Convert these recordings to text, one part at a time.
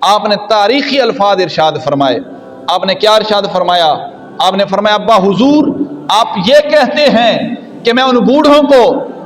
आपने तारीखी अल्फाज इरशाद फरमाए। आपने क्या इरशाद फरमाया? आपने फरमाया अब्बा हुजूर, आप ये कहते हैं कि मैं उन बूढ़ों को,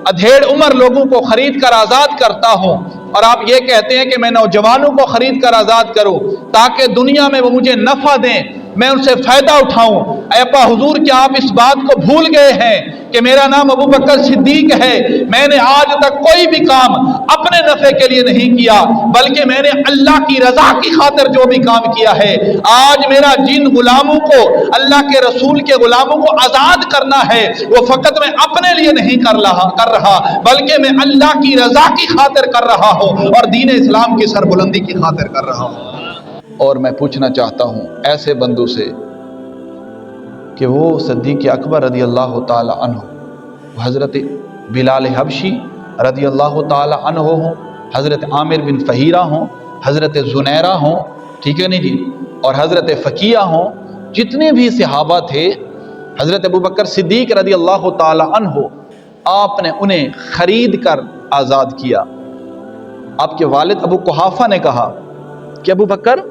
अधेड़ उम्र लोगों को खरीद कर आज़ाद करता हूँ, और आप ये कहते हैं कि मैं नौजवानों को खरीद कर आज़ाद करूँ ताकि दुनिया में वो मुझे नफ़ा दें, मैं उनसे फ़ायदा उठाऊँ। अब्बा हुजूर, क्या आप इस बात को भूल गए हैं कि मेरा नाम अबू बकर सिद्दीक है? मैंने आज तक कोई भी काम अपने नफ़े के लिए नहीं किया, बल्कि मैंने अल्लाह की रज़ा की खातिर जो भी काम किया है। आज मेरा जिन गुलामों को, अल्लाह के रसूल के गुलामों को आज़ाद करना है, वो फ़कत मैं अपने लिए नहीं कर रहा बल्कि मैं अल्लाह की रज़ा की खातिर कर रहा हूँ और दीन इस्लाम की सरबुलंदी की खातिर कर रहा हूँ। और मैं पूछना चाहता हूँ ऐसे बंदों से कि वो सिद्दीक़ अकबर रज़ी अल्लाह ताला अन्हु, हज़रत बिलाल हबशी रज़ी अल्लाह ताला अन्हु हों, हज़रत आमिर बिन फ़हीरा हों, हज़रत ज़ुनैरा हों, ठीक है नहीं जी, और हज़रत फ़किया हों, जितने भी सहाबा थे, हज़रत अबू बकर सिद्दीक़ रज़ी अल्लाह ताला अन्हु, आपने उन्हें ख़रीद कर आज़ाद किया। आपके वालिद अबू कुहाफ़ा ने कहा कि अबू बकर,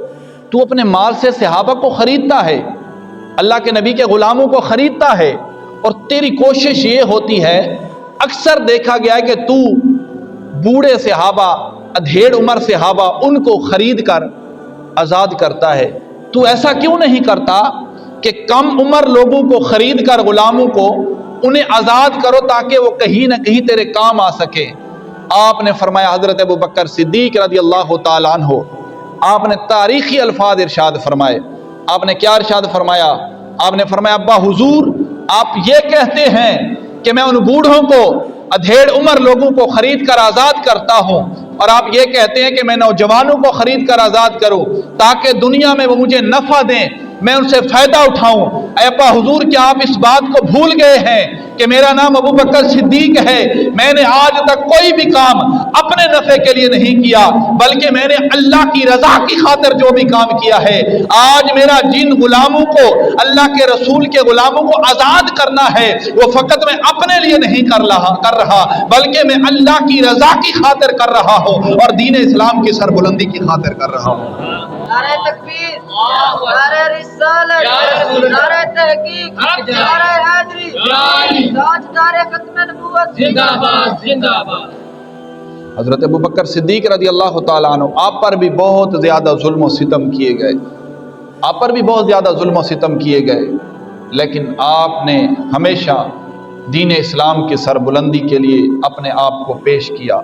तू अपने माल से सहाबा को ख़रीदता है, अल्लाह के नबी के ग़ुलामों को ख़रीदता है, और तेरी कोशिश ये होती है, अक्सर देखा गया है कि तू बूढ़े सहाबा, अधेड़ उम्र सहाबा, उनको ख़रीद कर आज़ाद करता है। तू ऐसा क्यों नहीं करता कि कम उम्र लोगों को ख़रीद कर, ग़ुलामों को, उन्हें आज़ाद करो ताकि वो कहीं ना कहीं तेरे काम आ सके। आपने फरमाया, हज़रत अबू बकर सिद्दीक़ रज़ी अल्लाह ताला अन्हु, आपने तारीखी अल्फाज इरशाद फरमाए। आपने क्या इरशाद फरमाया? आपने फरमाया अब्बा हुजूर, आप ये कहते हैं कि मैं उन बूढ़ों को, अधेड़ उम्र लोगों को खरीद कर आज़ाद करता हूँ, और आप ये कहते हैं कि मैं नौजवानों को खरीद कर आज़ाद करूँ ताकि दुनिया में वो मुझे नफ़ा दें, मैं उनसे फ़ायदा उठाऊँ। अब्बा हुजूर, क्या आप इस बात को भूल गए हैं कि मेरा नाम अबू बकर सिद्दीक है? मैंने आज तक कोई भी काम अपने नफ़े के लिए नहीं किया, बल्कि मैंने अल्लाह की रज़ा की खातिर जो भी काम किया है। आज मेरा जिन गुलामों को, अल्लाह के रसूल के गुलामों को आज़ाद करना है, वो फ़कत मैं अपने लिए नहीं कर रहा बल्कि मैं अल्लाह की रज़ा की खातिर कर रहा हूँ और दीन इस्लाम की सरबुलंदी की खातिर कर रहा हूँ। नारे तकबीर, नारे रिसालत, नारे तहकीक, नारे हैदरी, ताजदार खत्म नबूवत जिंदाबाद जिंदाबाद। हज़रत अबू बकर सिद्दीक़ रज़ी अल्लाह ताला अन्हु, आप पर भी बहुत ज़्यादा जुल्म और सितम किए गए, आप पर भी बहुत ज़्यादा जुल्म और सितम किए गए, लेकिन आपने हमेशा दीन इस्लाम की सरबुलंदी के लिए अपने आप को पेश किया।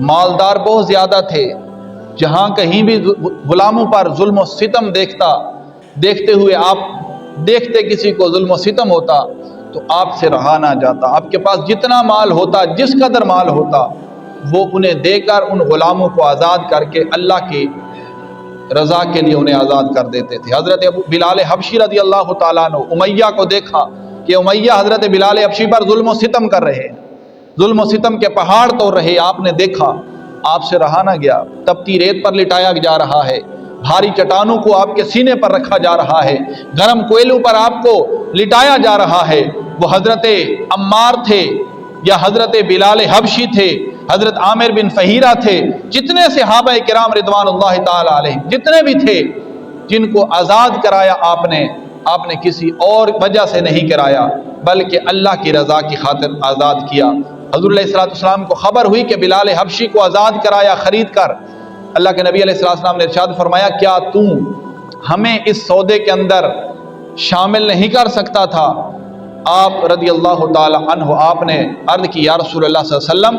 मालदार बहुत ज़्यादा थे, जहाँ कहीं भी गुलामों पर जुल्म और सितम देखते हुए आप देखते किसी को जुल्म और सितम होता तो आपसे रहा ना जाता। आपके पास जितना माल होता, जिस कदर माल होता, वो उन्हें देकर उन गुलामों को आज़ाद करके अल्लाह की रज़ा के लिए उन्हें आज़ाद कर देते थे। हज़रत अबू बिलाल हबशी रज़ी अल्लाह ताला अन्हु उमैया को देखा कि उमैया हज़रत बिलाल हबशी पर जुल्म और सितम कर रहे, जुल्म और सितम के पहाड़ तोड़ रहे। आपने देखा, आपसे रहा ना गया, तपती रेत पर लिटाया जा रहा है, भारी चट्टानों को आपके सीने पर रखा जा रहा है, गर्म कोयलों पर आपको लिटाया जा रहा है। वो हज़रत अम्मार थे या हज़रत बिलाल हबशी थे, हज़रत आमिर बिन फ़हीरा थे, जितने सहाबा किराम रिदवानुल्लाह ताला अलैहिम जितने भी थे, जिनको आज़ाद कराया आपने किसी और वजह से नहीं कराया, बल्कि अल्लाह की रज़ा की खातिर आज़ाद किया। हज़रत अलैहिस्सलाम को खबर हुई कि बिलाल हबशी को आज़ाद कराया खरीद कर। अल्लाह के नबी अलैहिस्सलाम ने इरशाद फरमाया, क्या तू हमें इस सौदे के अंदर शामिल नहीं कर सकता था? आप रज़ी अल्लाह ताला अन्हु, आपने अर्ज़ की, या रसूलल्लाह सल्लल्लाहु अलैहि वसल्लम,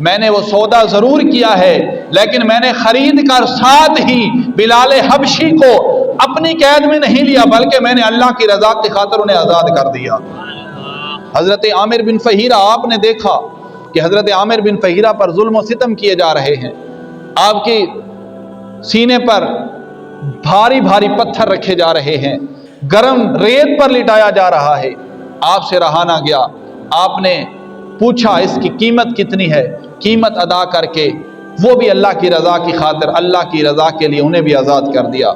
मैंने वो सौदा ज़रूर किया है, लेकिन मैंने ख़रीद कर साथ ही बिलाल हबशी को अपनी कैद में नहीं लिया, बल्कि मैंने अल्लाह की रज़ा की खातिर उन्हें आज़ाद कर दिया। हज़रत आमिर बिन फ़हीरा, आपने देखा कि हज़रत आमिर बिन फ़हीरा पर जुल्म और सितम किए जा रहे हैं, आपके सीने पर भारी भारी पत्थर रखे जा रहे हैं, गर्म रेत पर लिटाया जा रहा है। आपसे रहा ना गया, आपने पूछा इसकी कीमत कितनी है, कीमत अदा करके वो भी अल्लाह की रज़ा की खातिर, अल्लाह की रज़ा के लिए उन्हें भी आज़ाद कर दिया।